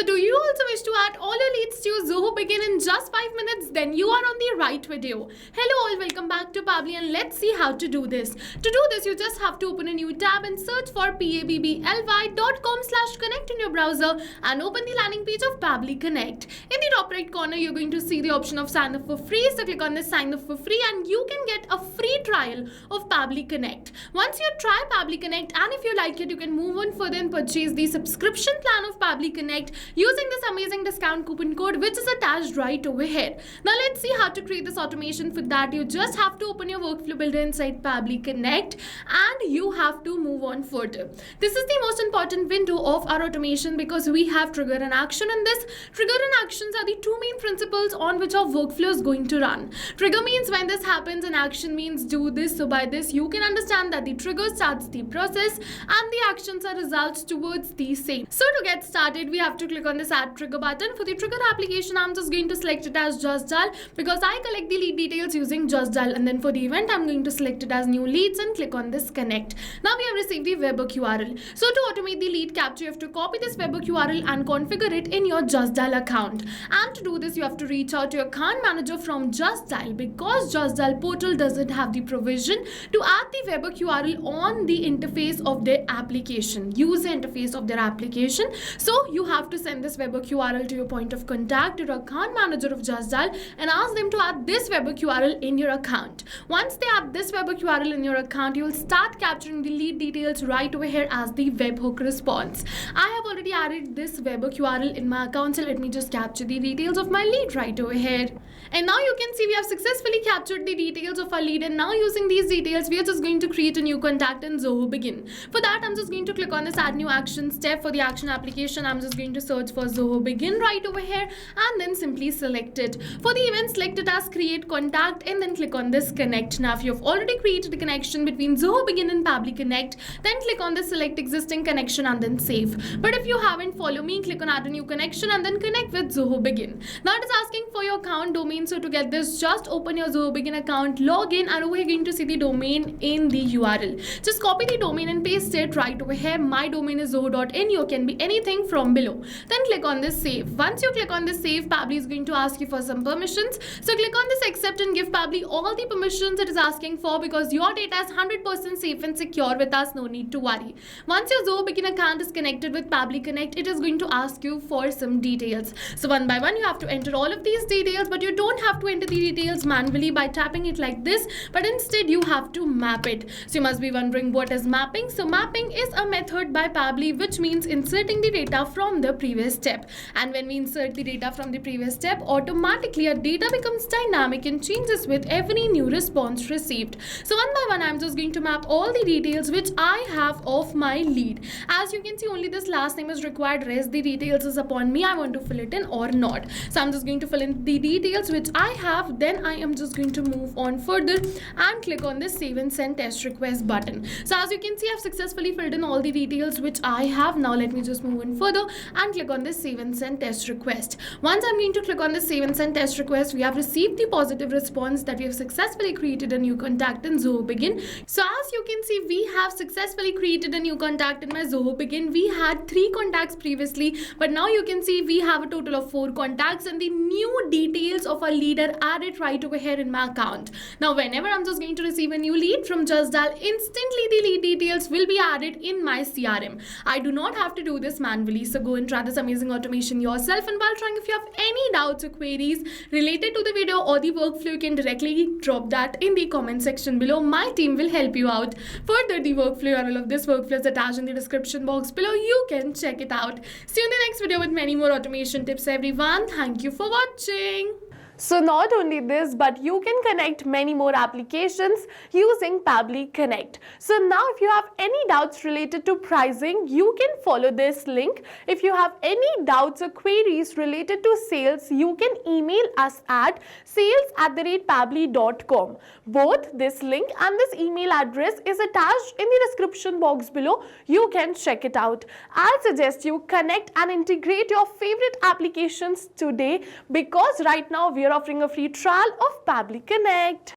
do you also wish to add all your leads to your Zoho Bigin in just 5 minutes? Then you are on the right video. Hello all, welcome back to Pabbly, and let's see how to do this. To do this, you just have to open a new tab and search for pabbly.com/connect in your browser and open the landing page of Pabbly Connect. In the top right corner, you're going to see the option of sign up for free. So click on this sign up for free and you can get a free trial of Pabbly Connect. Once you try Pabbly Connect and if you like it, you can move on further and purchase the subscription plan of Pabbly Connect using this amazing discount coupon code which is attached right over here. Now let's see how to create this automation. For that, you just have to open your workflow builder inside Pabbly Connect and you have to move on further. This is the most important window of our automation because we have trigger and action in this. Trigger and actions are the two main principles on which our workflow is going to run. Trigger means when this happens and action means do this. So by this you can understand that the trigger starts the process and the actions are results towards the same. So to get started, we have to click on this add trigger button. For the trigger application, I'm just going to select it as just dial because I collect the lead details using just dial, and then for the event I'm going to select it as new leads and click on this connect. Now we have received the webhook URL. So to automate the lead capture, you have to copy this webhook URL and configure it in your just dial account. And to do this, you have to reach out to your account manager from just dial because just dial portal doesn't have the provision to add the webhook URL on the interface of their application, user interface of their application. So you have to send this webhook URL to your point of contact, to your account manager of just dial, and ask them to add this webhook URL in your account. Once they add this webhook URL in your account, you will start capturing the lead details right over here as the webhook response. I have already added this webhook URL in my account, so let me just capture the details of my lead right over here. And now you can see we have successfully captured the details of our lead, and now using these details, we are just going to create a new contact in Zoho Bigin. For that, I'm just going to click on this add new action step. For the action application, I'm just going to search for Zoho Bigin right over here and then simply select it. For the event, select it as create contact and then click on this connect. Now if you've already created a connection between Zoho Bigin and Pabbly Connect, then click on this select existing connection and then save. But if you haven't, follow me, click on add a new connection and then connect with Zoho Bigin. Now it is asking for your account domain. So to get this, just open your Zoho Bigin account, log in, and over here you're going to see the domain in the URL. Just copy the domain and paste it right over here. My domain is zoho.in. You can be anything from below. Then click on this save. Once you click on this save, Pabbly is going to ask you for some permissions. So click on this accept and give Pabbly all the permissions it is asking for because your data is 100% safe and secure with us. No need to worry. Once your Zoho Bigin account is connected with Pabbly Connect, it is going to ask you for some details. So one by one, you have to enter all of these details, but you don't have to enter the details manually by tapping it like this, but instead you have to map it. So you must be wondering what is mapping. So mapping is a method by Pabbly which means inserting the data from the previous step. And when we insert the data from the previous step, automatically our data becomes dynamic and changes with every new response received. So one by one, I'm just going to map all the details which I have of my lead. As you can see, only this last name is required. Rest the details is upon me. I want to fill it in or not. So I'm just going to fill in the details which I have. Then I am just going to move on further and click on this save and send test request button. So as you can see, I've successfully filled in all the details which I have. Now let me just move on further and click on this save and send test request. Once I'm going to click on this save and send test request, we have received the positive response that we have successfully created a new contact in Zoho Bigin. So as you can see, we have successfully created a new contact in my Zoho Bigin. We had 3 contacts previously, but now you can see we have a total of 4 contacts and the new details of our lead are added right over here in my account. Now whenever I'm just going to receive a new lead from just dial, instantly the lead details will be added in my CRM. I do not have to do this manually. So go and try this amazing automation yourself, and while trying, if you have any doubts or queries related to the video or the workflow, you can directly drop that in the comment section below. My team will help you out. Further, the workflow URL of this workflow is attached in the description box below. You can check it out. See you in the next video with many more automation tips, everyone. Thank you for watching. So not only this, but you can connect many more applications using Pabbly Connect. So now if you have any doubts related to pricing, you can follow this link. If you have any doubts or queries related to sales, you can email us at sales@pabbly.com. Both this link and this email address is attached in the description box below. You can check it out. I'll suggest you connect and integrate your favorite applications today because right now we are offering a free trial of Pabbly Connect.